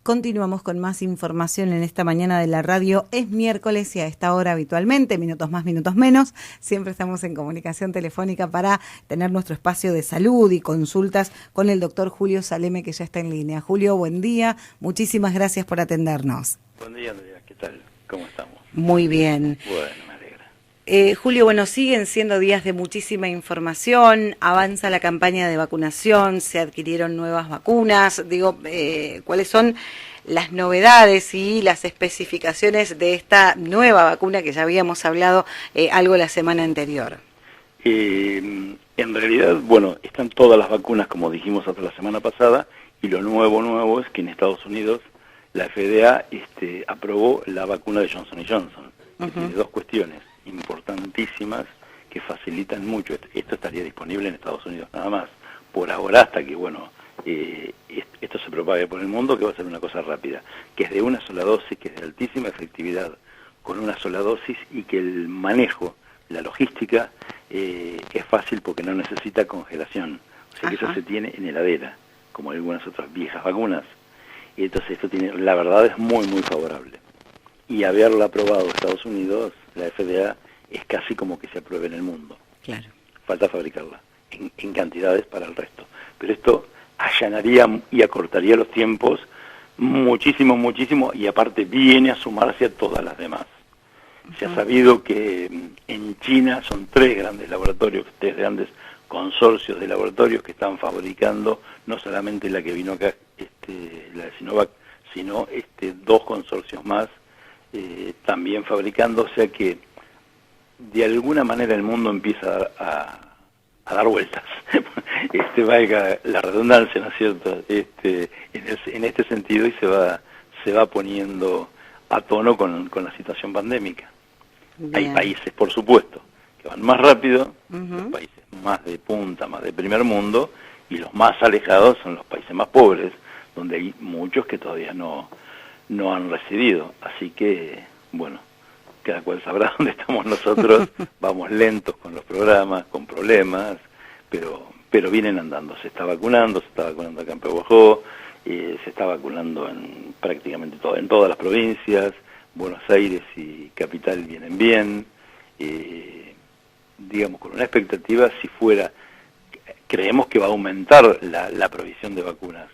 Continuamos con más información en esta mañana de la radio. Es miércoles y a esta hora habitualmente, minutos más, minutos menos, siempre estamos en comunicación telefónica para tener nuestro espacio de salud y consultas con el doctor Julio Saleme, que ya está en línea. Julio, buen día. Muchísimas gracias por atendernos. Buen día, Andrea. ¿Qué tal? ¿Cómo estamos? Muy bien. Bueno, me alegra. Julio, bueno, siguen siendo días de muchísima información, avanza la campaña de vacunación, se adquirieron nuevas vacunas. ¿Cuáles son las novedades y las especificaciones de esta nueva vacuna que ya habíamos hablado algo la semana anterior? En realidad, bueno, están todas las vacunas, como dijimos hasta la semana pasada, y lo nuevo es que en Estados Unidos la FDA aprobó la vacuna de Johnson & Johnson. Que tiene dos cuestiones importantísimas que facilitan mucho. Esto estaría disponible en Estados Unidos nada más, por ahora, hasta que, esto se propague por el mundo, que va a ser una cosa rápida, que es de una sola dosis, que es de altísima efectividad, con una sola dosis, y que el manejo, la logística, es fácil porque no necesita congelación. O sea que eso se tiene en heladera, como algunas otras viejas vacunas. Y entonces esto tiene, la verdad, es muy, muy favorable. Y haberla aprobado Estados Unidos, la FDA, es casi como que se apruebe en el mundo. Claro. Falta fabricarla en cantidades para el resto. Pero esto allanaría y acortaría los tiempos muchísimo, y aparte viene a sumarse a todas las demás. Se ha sabido que en China son tres grandes consorcios de laboratorios que están fabricando no solamente la que vino acá, la de Sinovac, sino dos consorcios más también fabricando, o sea que de alguna manera el mundo empieza a dar vueltas, valga la redundancia, ¿no es cierto?, en este sentido, y se va poniendo a tono con la situación pandémica. Bien. Hay países, por supuesto, que van más rápido, los países más de punta, más de primer mundo, y los más alejados son los países más pobres, donde hay muchos que todavía no han recibido. Así que, bueno, cada cual sabrá dónde estamos nosotros. Vamos lentos con los programas, con problemas, pero vienen andando. Se está vacunando acá en Pehuajó, se está vacunando en prácticamente en todas las provincias. Buenos Aires y Capital vienen bien, con una expectativa, creemos que va a aumentar la provisión de vacunas.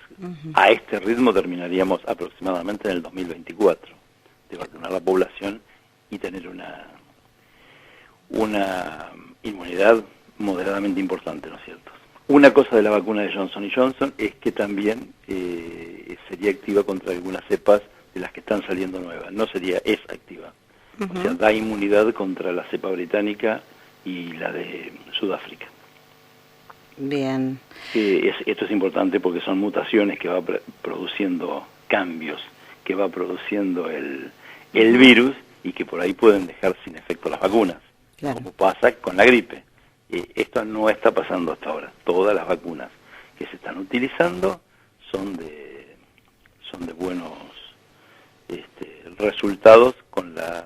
A este ritmo terminaríamos aproximadamente en el 2024, de vacunar la población y tener una inmunidad moderadamente importante, ¿no es cierto? Una cosa de la vacuna de Johnson & Johnson es que también sería activa contra algunas cepas de las que están saliendo nuevas. Es activa. O sea, da inmunidad contra la cepa británica y la de Sudáfrica. Bien. Esto es importante porque son mutaciones que va produciendo cambios, que va produciendo el virus, y que por ahí pueden dejar sin efecto las vacunas, claro, como pasa con la gripe. Esto no está pasando hasta ahora. Todas las vacunas que se están utilizando son de buenos resultados con las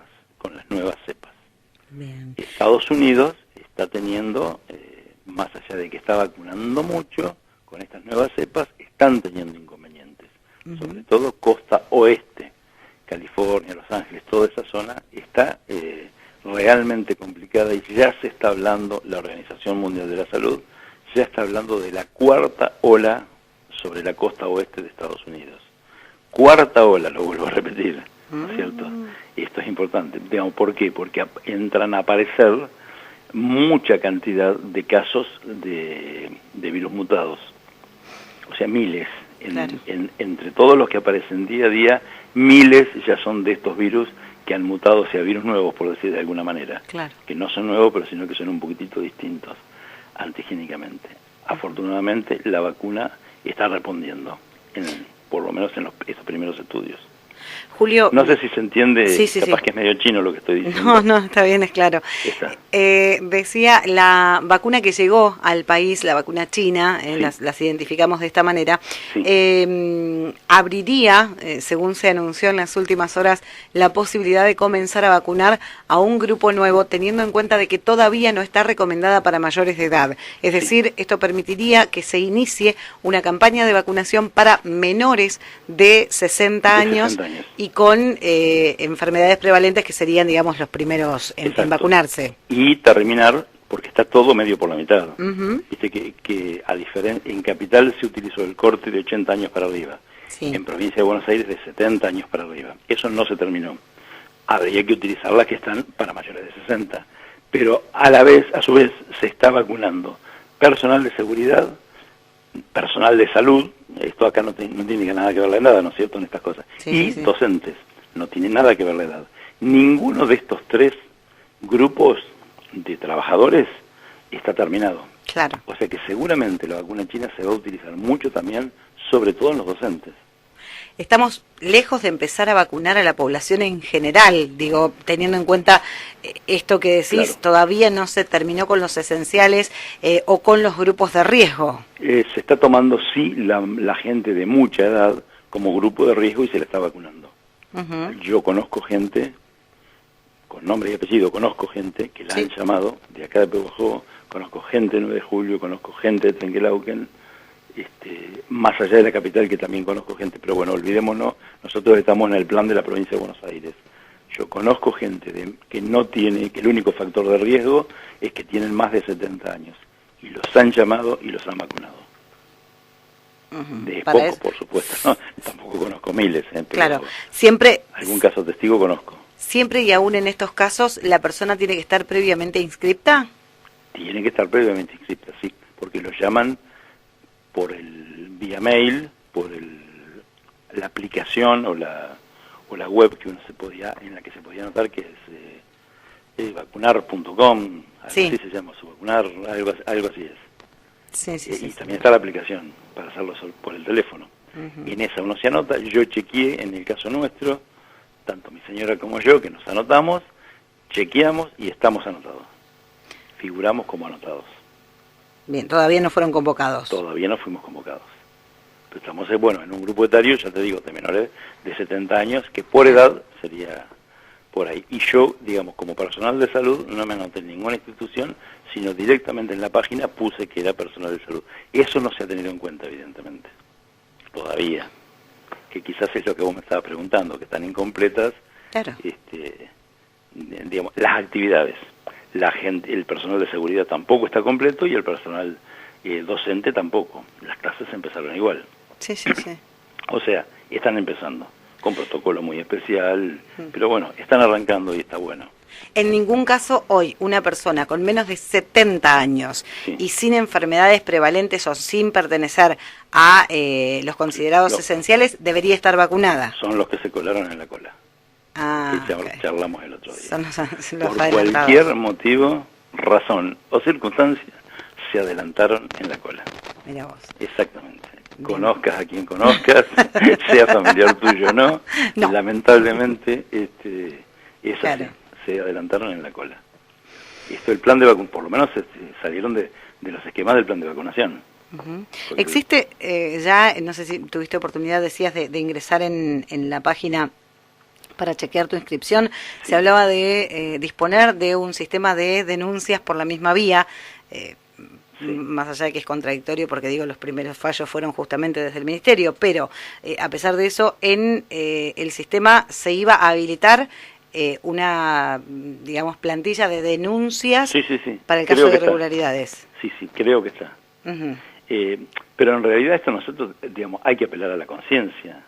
nuevas cepas. Bien. Estados Unidos está teniendo, más allá de que está vacunando mucho con estas nuevas cepas, están teniendo inconvenientes. Sobre todo costa oeste, California, Los Ángeles, toda esa zona está realmente complicada, y ya se está hablando, la Organización Mundial de la Salud ya está hablando de la cuarta ola sobre la costa oeste de Estados Unidos. Cuarta ola, lo vuelvo a repetir, ¿no es cierto? Esto es importante. ¿Por qué? Porque entran a aparecer mucha cantidad de casos de virus mutados. O sea, miles. Claro. Entre todos los que aparecen día a día, miles ya son de estos virus que han mutado, o sea, virus nuevos, por decir de alguna manera. Claro. Que no son nuevos, pero sino que son un poquitito distintos antigénicamente. Afortunadamente, la vacuna está respondiendo, por lo menos en estos primeros estudios. Julio, no sé si se entiende, sí, capaz que es medio chino lo que estoy diciendo. No, está bien, es claro. Decía, la vacuna que llegó al país, la vacuna china, Sí. las identificamos de esta manera, Sí. abriría, según se anunció en las últimas horas, la posibilidad de comenzar a vacunar a un grupo nuevo, teniendo en cuenta de que todavía no está recomendada para mayores de edad. Es decir, esto permitiría que se inicie una campaña de vacunación para menores de 60 años, 60 años. y con enfermedades prevalentes que serían, digamos, los primeros en vacunarse. Y terminar, porque está todo medio por la mitad. Uh-huh. Viste que en Capital se utilizó el corte de 80 años para arriba. Sí. En Provincia de Buenos Aires de 70 años para arriba. Eso no se terminó. Habría que utilizar las que están para mayores de 60. Pero a su vez, se está vacunando personal de seguridad, personal de salud, esto acá no tiene nada que ver la edad, ¿no es cierto?, en estas cosas, sí, y sí. docentes, no tiene nada que ver la edad. Ninguno de estos tres grupos de trabajadores está terminado. Claro. O sea que seguramente la vacuna china se va a utilizar mucho también, sobre todo en los docentes. Estamos lejos de empezar a vacunar a la población en general, digo, teniendo en cuenta esto que decís, Claro. Todavía no se terminó con los esenciales o con los grupos de riesgo. Se está tomando, sí, la gente de mucha edad como grupo de riesgo y se la está vacunando. Uh-huh. Yo conozco gente, con nombre y apellido, conozco gente que la Sí. han llamado de acá de Pehuajó, conozco gente de 9 de julio, conozco gente de Trenquelauquen, más allá de la capital que también conozco gente, pero bueno, olvidémonos, nosotros estamos en el plan de la provincia de Buenos Aires. Yo conozco gente que no tiene, que el único factor de riesgo es que tienen más de 70 años, y los han llamado y los han vacunado. Uh-huh. De Para poco, eso. por supuesto, ¿no? Tampoco conozco miles, pero Claro, siempre, algún caso testigo conozco. siempre y aún en estos casos, la persona tiene que estar previamente inscripta. Tiene que estar previamente inscrita, sí, porque los llaman por vía mail, por la aplicación o la web que en la que se podía anotar, que es vacunar.com, Sí. así se llama, su vacunar, algo así es. Sí, sí, Y sí. también está la aplicación para hacerlo por el teléfono. Uh-huh. Y en esa uno se anota. Yo chequeé, en el caso nuestro, tanto mi señora como yo, que nos anotamos, chequeamos y estamos anotados. Figuramos como anotados. Bien, todavía no fueron convocados. Todavía no fuimos convocados. Pero estamos, en un grupo etario, ya te digo, de menores de 70 años, que por edad sería por ahí. Y yo, digamos, como personal de salud, no me anoté en ninguna institución, sino directamente en la página puse que era personal de salud. Eso no se ha tenido en cuenta, evidentemente. Todavía. Que quizás es lo que vos me estabas preguntando, que están incompletas, Claro. digamos, las actividades. El personal de seguridad tampoco está completo y el personal docente tampoco. Las clases empezaron igual. Sí, sí, sí. O sea, están empezando con protocolo muy especial, pero bueno, están arrancando y está bueno. En ningún caso hoy una persona con menos de 70 años Sí. y sin enfermedades prevalentes o sin pertenecer a los considerados esenciales debería estar vacunada. Son los que se colaron en la cola. Ah, Que ok. charlamos el otro día. Son los Por adelantados. cualquier motivo, razón o circunstancia, se adelantaron en la cola. Mira vos. Exactamente. Bien. Conozcas a quien conozcas, sea familiar tuyo o no, No. lamentablemente es Claro. así, se adelantaron en la cola. Esto, el plan de vacunación, por lo menos salieron de los esquemas del plan de vacunación. Uh-huh. Porque- Existe ya, no sé si tuviste oportunidad, decías, de ingresar en la página para chequear tu inscripción. Sí. Se hablaba de disponer de un sistema de denuncias por la misma vía, Sí. más allá de que es contradictorio, porque digo, los primeros fallos fueron justamente desde el Ministerio, pero a pesar de eso, en el sistema se iba a habilitar una, digamos, plantilla de denuncias Sí, sí, sí. para el Creo caso de que está. irregularidades. Sí, creo que está. Uh-huh. Pero en realidad esto nosotros, digamos, hay que apelar a la conciencia,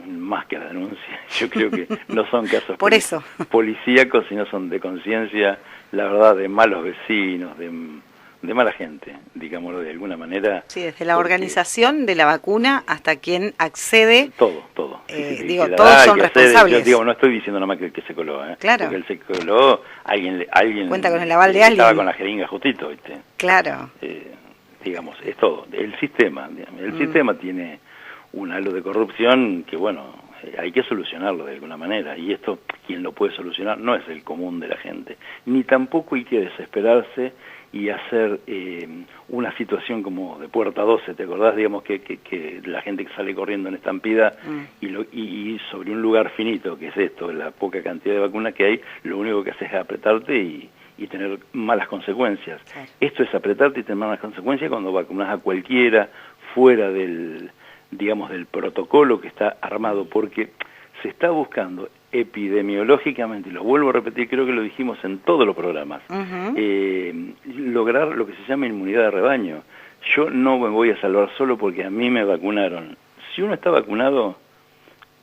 más que a la denuncia. Yo creo que no son casos Por eso. policíacos, sino son de conciencia, la verdad, de malos vecinos, de mala gente, digámoslo de alguna manera. Sí, desde la porque organización de la vacuna hasta quien accede. todo. Digo, que la todos da, son que accede. responsables. Yo digo, no estoy diciendo nada más que el que se coló, Claro. porque el se coló, alguien Cuenta con el aval de estaba alguien. con la jeringa justito, ¿viste? Claro. Digamos, es todo. El sistema tiene un halo de corrupción que, bueno, hay que solucionarlo de alguna manera, y esto quien lo puede solucionar no es el común de la gente, ni tampoco hay que desesperarse y hacer una situación como de Puerta 12, ¿te acordás? Digamos que la gente que sale corriendo en estampida y sobre un lugar finito, que es esto, la poca cantidad de vacunas que hay, lo único que haces es apretarte y tener malas consecuencias. Claro. Esto es apretarte y tener malas consecuencias cuando vacunas a cualquiera fuera del, digamos, del protocolo que está armado, porque se está buscando epidemiológicamente, y lo vuelvo a repetir, creo que lo dijimos en todos los programas, lograr lo que se llama inmunidad de rebaño. Yo no me voy a salvar solo porque a mí me vacunaron. Si uno está vacunado,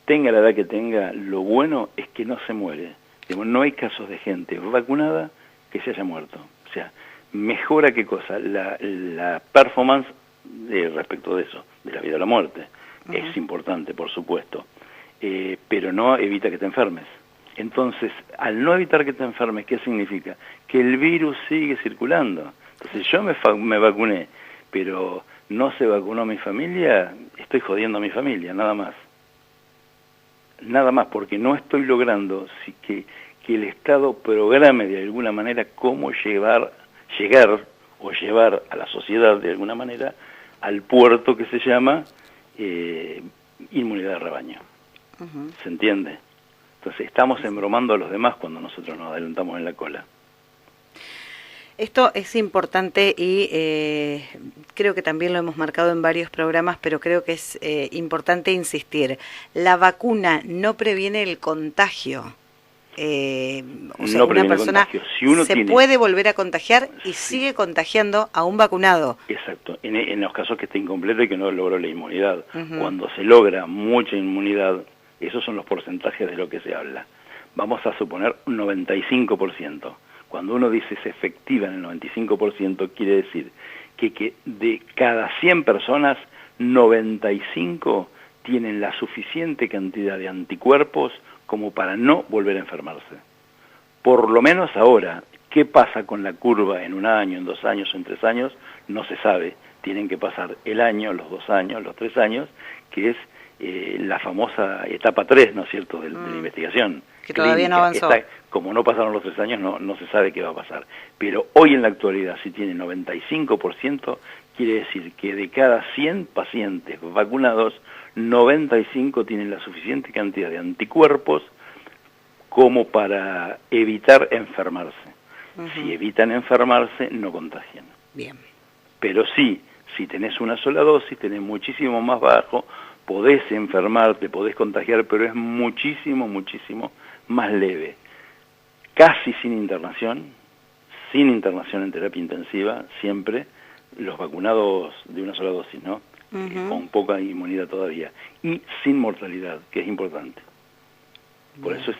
tenga la edad que tenga, lo bueno es que no se muere. Digamos, no hay casos de gente vacunada que se haya muerto. O sea, mejora qué cosa, la performance respecto de eso, de la vida o la muerte. Es importante, por supuesto, pero no evita que te enfermes. Entonces, al no evitar que te enfermes, ¿qué significa? Que el virus sigue circulando. Entonces, yo me vacuné, pero no se vacunó mi familia, estoy jodiendo a mi familia, nada más. Nada más, porque no estoy logrando que el Estado programe de alguna manera cómo llegar a la sociedad de alguna manera al puerto que se llama inmunidad de rebaño. ¿Se entiende? Entonces estamos embromando a los demás cuando nosotros nos adelantamos en la cola. Esto es importante y creo que también lo hemos marcado en varios programas, pero creo que es importante insistir. La vacuna no previene el contagio. O sea, no una persona si uno puede volver a contagiar y sigue contagiando a un vacunado. Exacto, en los casos que esté incompleto y que no logró la inmunidad. Cuando se logra mucha inmunidad, esos son los porcentajes de lo que se habla. Vamos a suponer un 95%. Cuando uno dice es efectiva en el 95%, quiere decir que de cada 100 personas, 95 tienen la suficiente cantidad de anticuerpos como para no volver a enfermarse. Por lo menos ahora, ¿qué pasa con la curva en un año, en 2 años o en 3 años? No se sabe. Tienen que pasar el año, los 2 años, los 3 años, que es la famosa etapa 3, ¿no es cierto?, de la investigación. Que todavía no avanzó. Como no pasaron los 3 años, no se sabe qué va a pasar. Pero hoy en la actualidad, si tiene 95%, quiere decir que de cada 100 pacientes vacunados, 95 tienen la suficiente cantidad de anticuerpos como para evitar enfermarse. Si evitan enfermarse, no contagian. Bien. Pero sí, si tenés una sola dosis, tenés muchísimo más bajo, podés enfermarte, podés contagiar, pero es muchísimo, muchísimo más leve. Casi sin internación en terapia intensiva, siempre, los vacunados de una sola dosis, ¿no? Con poca inmunidad todavía. Y sin mortalidad, que es importante. Por eso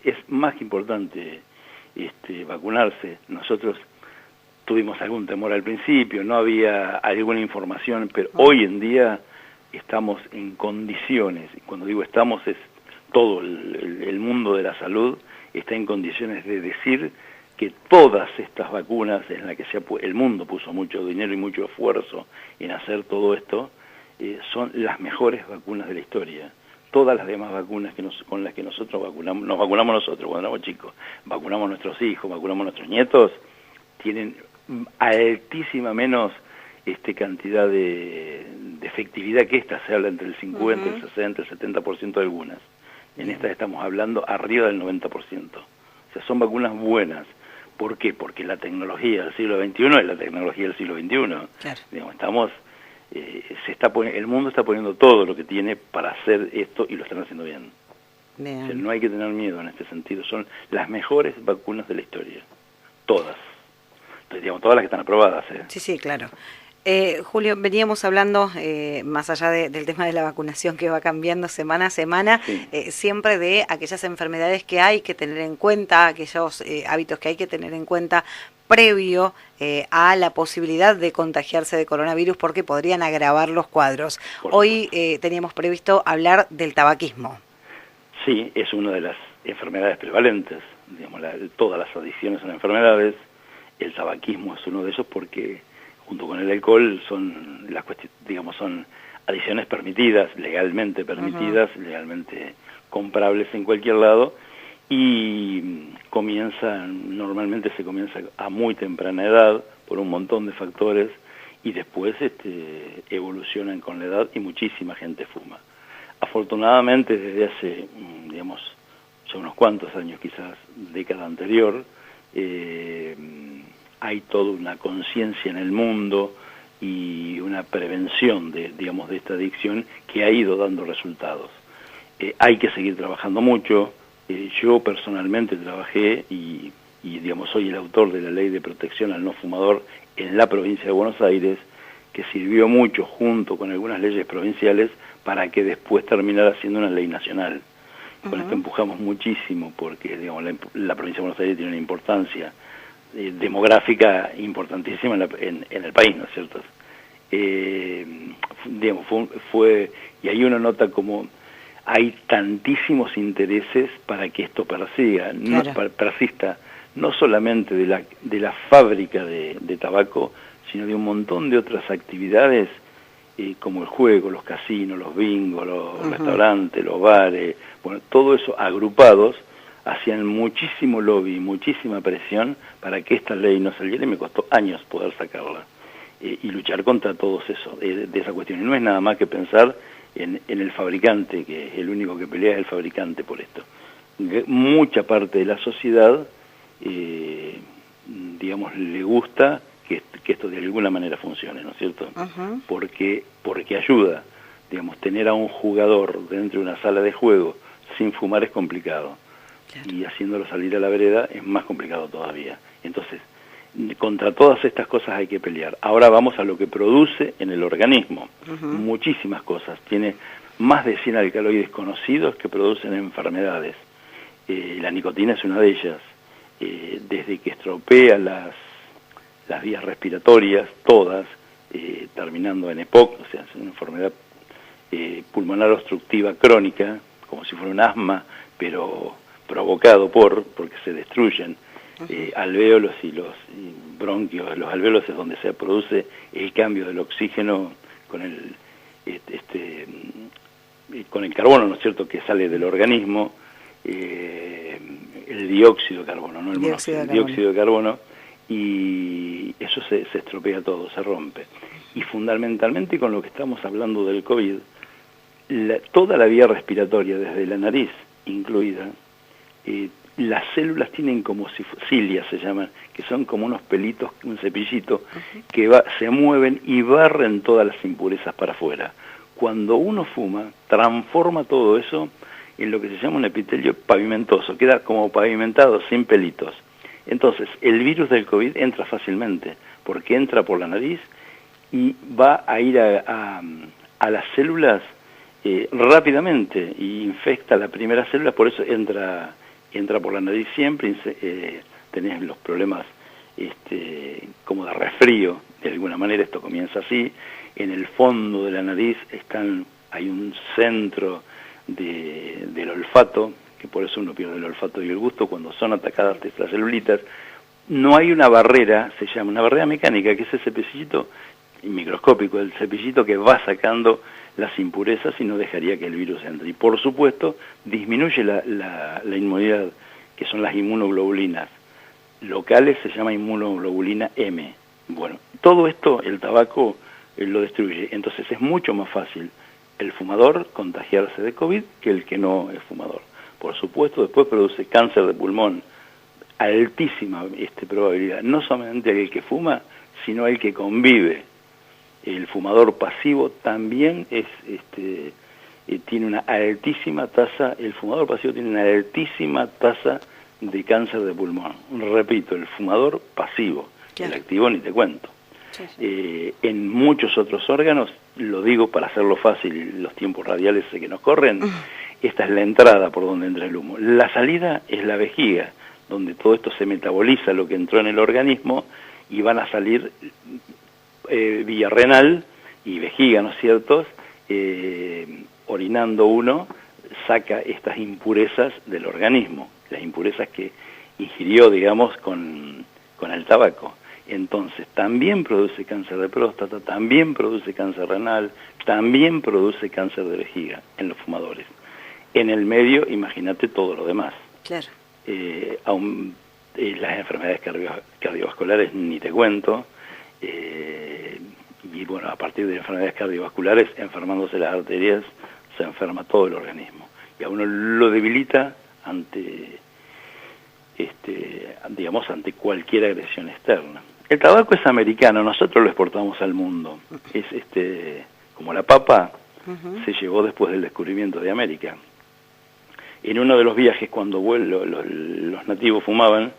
es más que importante vacunarse. Nosotros tuvimos algún temor al principio, no había alguna información, pero hoy en día estamos en condiciones, y cuando digo estamos es todo el mundo de la salud está en condiciones de decir que todas estas vacunas en las que el mundo puso mucho dinero y mucho esfuerzo en hacer todo esto, son las mejores vacunas de la historia. Todas las demás vacunas con las que nosotros nos vacunamos nosotros cuando éramos chicos, vacunamos a nuestros hijos, vacunamos a nuestros nietos, tienen altísima menos cantidad de efectividad que esta, se habla entre el 50, el 60, el 70% de algunas. En estas estamos hablando arriba del 90%. O sea, son vacunas buenas. ¿Por qué? Porque la tecnología del siglo XXI es la tecnología del siglo XXI. Claro. Digamos, el mundo está poniendo todo lo que tiene para hacer esto y lo están haciendo bien. O sea, no hay que tener miedo en este sentido. Son las mejores vacunas de la historia. Todas. Entonces, digamos, todas las que están aprobadas. Sí, claro. Julio, veníamos hablando, más allá del tema de la vacunación que va cambiando semana a semana, siempre de aquellas enfermedades que hay que tener en cuenta, aquellos hábitos que hay que tener en cuenta previo a la posibilidad de contagiarse de coronavirus porque podrían agravar los cuadros. Hoy teníamos previsto hablar del tabaquismo. Sí, es una de las enfermedades prevalentes. Digamos, todas las adicciones son enfermedades. El tabaquismo es uno de ellos porque junto con el alcohol son adiciones permitidas, legalmente permitidas, legalmente comprables en cualquier lado, y normalmente se comienza a muy temprana edad por un montón de factores, y después evolucionan con la edad y muchísima gente fuma. Afortunadamente desde hace, digamos, ya unos cuantos años, quizás década anterior, hay toda una conciencia en el mundo y una prevención de esta adicción que ha ido dando resultados. Hay que seguir trabajando mucho. Yo personalmente trabajé y digamos, soy el autor de la Ley de Protección al No Fumador en la provincia de Buenos Aires, que sirvió mucho junto con algunas leyes provinciales para que después terminara siendo una ley nacional. Con esto empujamos muchísimo porque, digamos, la provincia de Buenos Aires tiene una importancia demográfica importantísima en el país, ¿no es cierto? Digamos, y ahí uno nota como hay tantísimos intereses para que esto persista, no solamente de la fábrica de tabaco, sino de un montón de otras actividades como el juego, los casinos, los bingos, los restaurantes, los bares, bueno, todo eso agrupados hacían muchísimo lobby, muchísima presión para que esta ley no saliera, y me costó años poder sacarla y luchar contra todo eso, de esa cuestión. Y no es nada más que pensar en el fabricante, que es el único que pelea es el fabricante por esto. Mucha parte de la sociedad, digamos, le gusta que esto de alguna manera funcione, ¿no es cierto? Porque ayuda, digamos, tener a un jugador dentro de una sala de juego sin fumar es complicado, y haciéndolo salir a la vereda es más complicado todavía. Entonces, contra todas estas cosas hay que pelear. Ahora vamos a lo que produce en el organismo. Muchísimas cosas. Tiene más de 100 alcaloides conocidos que producen enfermedades. La nicotina es una de ellas. Desde que estropea las vías respiratorias, todas, terminando en EPOC, o sea, es una enfermedad pulmonar obstructiva crónica, como si fuera un asma, pero provocado porque se destruyen alvéolos y los bronquios. Los alvéolos es donde se produce el cambio del oxígeno con el carbono, ¿no es cierto?, que sale del organismo, el dióxido de carbono, no el monóxido, el dióxido de carbono, y eso se estropea todo, se rompe. Y fundamentalmente con lo que estamos hablando del COVID, toda la vía respiratoria, desde la nariz incluida, las células tienen como cilias, se llaman, que son como unos pelitos, un cepillito, que se mueven y barren todas las impurezas para afuera. Cuando uno fuma, transforma todo eso en lo que se llama un epitelio pavimentoso, queda como pavimentado, sin pelitos. Entonces, el virus del COVID entra fácilmente, porque entra por la nariz y va a ir a las células rápidamente, y infecta la primera célula, por eso entra por la nariz siempre. Tenés los problemas como de resfrío, de alguna manera esto comienza así. En el fondo de la nariz hay un centro del olfato, que por eso uno pierde el olfato y el gusto cuando son atacadas estas celulitas. No hay una barrera, se llama una barrera mecánica, que es ese cepillito microscópico, el cepillito que va sacando las impurezas y no dejaría que el virus entre. Y por supuesto disminuye la inmunidad, que son las inmunoglobulinas locales, se llama inmunoglobulina M. Bueno, todo esto el tabaco lo destruye. Entonces es mucho más fácil el fumador contagiarse de COVID que el que no es fumador. Por supuesto, después produce cáncer de pulmón, altísima probabilidad, no solamente el que fuma, sino el que convive. El fumador pasivo también tiene una altísima tasa, el fumador pasivo tiene una altísima tasa de cáncer de pulmón. Repito, el fumador pasivo, el activo ni te cuento. En muchos otros órganos, lo digo para hacerlo fácil, los tiempos radiales que nos corren, esta es la entrada por donde entra el humo. La salida es la vejiga, donde todo esto se metaboliza, lo que entró en el organismo, y van a salir vía renal y vejiga, ¿no es cierto? Orinando uno, saca estas impurezas del organismo, las impurezas que ingirió, digamos, con el tabaco. Entonces, también produce cáncer de próstata, también produce cáncer renal, también produce cáncer de vejiga en los fumadores. En el medio, imagínate todo lo demás. Claro. Las enfermedades cardiovasculares ni te cuento, y bueno, a partir de enfermedades cardiovasculares, enfermándose las arterias, se enferma todo el organismo. Y a uno lo debilita ante ante cualquier agresión externa. El tabaco es americano, nosotros lo exportamos al mundo. Es como la papa se llevó después del descubrimiento de América. En uno de los viajes, cuando los nativos fumaban,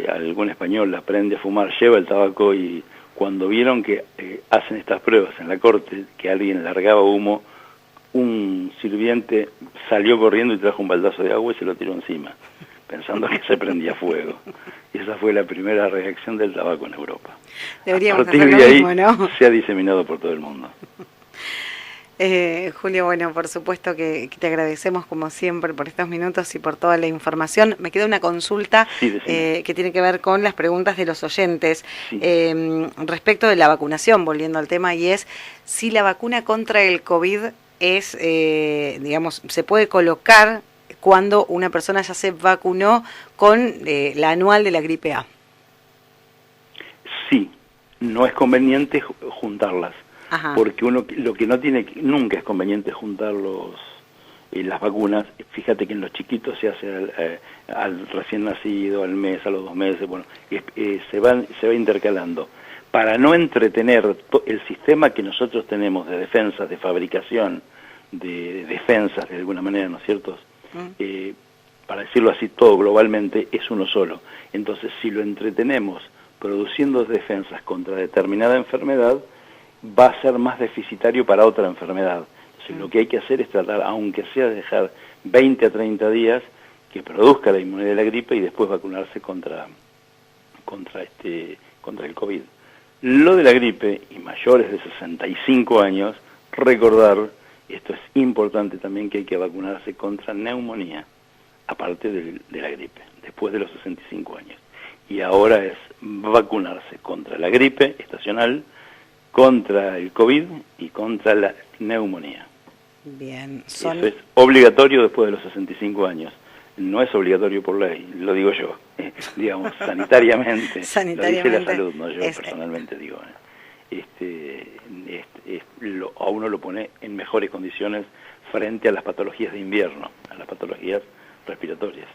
algún español aprende a fumar, lleva el tabaco, y cuando vieron que hacen estas pruebas en la corte, que alguien largaba humo, un sirviente salió corriendo y trajo un baldazo de agua y se lo tiró encima, pensando que se prendía fuego. Y esa fue la primera reacción del tabaco en Europa. Deberíamos a partir hacer de lo ahí mismo, ¿no? se ha diseminado por todo el mundo. Julio, bueno, por supuesto que te agradecemos como siempre por estos minutos y por toda la información. Me queda una consulta que tiene que ver con las preguntas de los oyentes respecto de la vacunación, volviendo al tema, y es si la vacuna contra el COVID es, digamos, se puede colocar cuando una persona ya se vacunó con la anual de la gripe A. Sí, no es conveniente juntarlas. Ajá. Porque uno lo que no tiene, nunca es conveniente juntar las vacunas. Fíjate que en los chiquitos se hace al recién nacido, al mes, a los 2 meses, bueno, se va intercalando. Para no entretener el sistema que nosotros tenemos de defensas, de fabricación, de defensas de alguna manera, ¿no es cierto? Para decirlo así, todo globalmente es uno solo. Entonces, si lo entretenemos produciendo defensas contra determinada enfermedad, va a ser más deficitario para otra enfermedad. Entonces, lo que hay que hacer es tratar, aunque sea dejar 20 a 30 días, que produzca la inmunidad de la gripe y después vacunarse contra el COVID. Lo de la gripe, y mayores de 65 años, recordar, esto es importante también, que hay que vacunarse contra neumonía, aparte de la gripe, después de los 65 años. Y ahora es vacunarse contra la gripe estacional, contra el COVID y contra la neumonía. Bien. Eso es obligatorio después de los 65 años. No es obligatorio por ley, lo digo yo, digamos, sanitariamente. Sanitariamente. Lo dice la salud, no yo personalmente digo. A uno lo pone en mejores condiciones frente a las patologías de invierno, a las patologías respiratorias.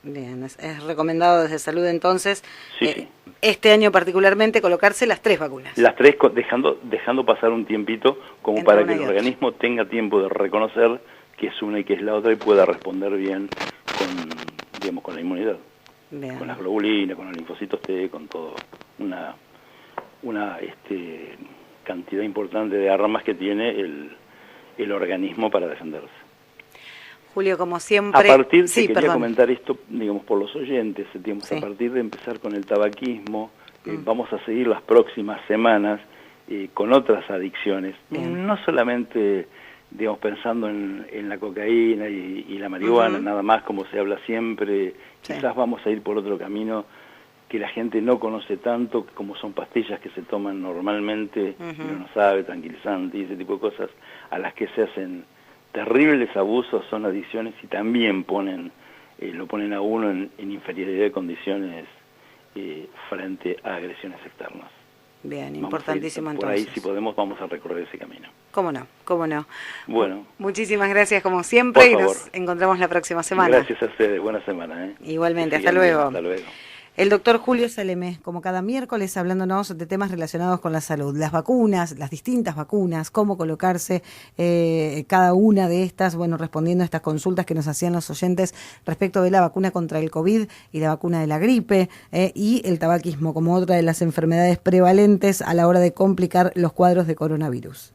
Bien, es recomendado desde salud entonces, sí. Este año particularmente, colocarse las 3 vacunas. Las 3, dejando pasar un tiempito como entre para que el organismo tenga tiempo de reconocer que es una y que es la otra y pueda responder bien con la inmunidad. Bien. Con las globulinas, con los linfocitos T, con todo. Una cantidad importante de armas que tiene el organismo para defenderse. Julio, como siempre... A partir, quería comentar esto, digamos, por los oyentes, digamos, a partir de empezar con el tabaquismo, vamos a seguir las próximas semanas con otras adicciones, no solamente, digamos, pensando en la cocaína y la marihuana, nada más como se habla siempre, quizás vamos a ir por otro camino que la gente no conoce tanto, como son pastillas que se toman normalmente, uno no sabe, tranquilizantes y ese tipo de cosas, a las que se hacen terribles abusos, son adicciones y también lo ponen a uno en inferioridad de condiciones frente a agresiones externas. Bien, importantísimo por entonces. Por ahí, si podemos, vamos a recorrer ese camino. ¿Cómo no? ¿Cómo no? Bueno. Muchísimas gracias como siempre y nos encontramos la próxima semana. Gracias a ustedes, buena semana. Igualmente, hasta luego. Hasta luego. El doctor Julio Salemé, como cada miércoles, hablándonos de temas relacionados con la salud, las vacunas, las distintas vacunas, cómo colocarse cada una de estas, bueno, respondiendo a estas consultas que nos hacían los oyentes respecto de la vacuna contra el COVID y la vacuna de la gripe y el tabaquismo como otra de las enfermedades prevalentes a la hora de complicar los cuadros de coronavirus.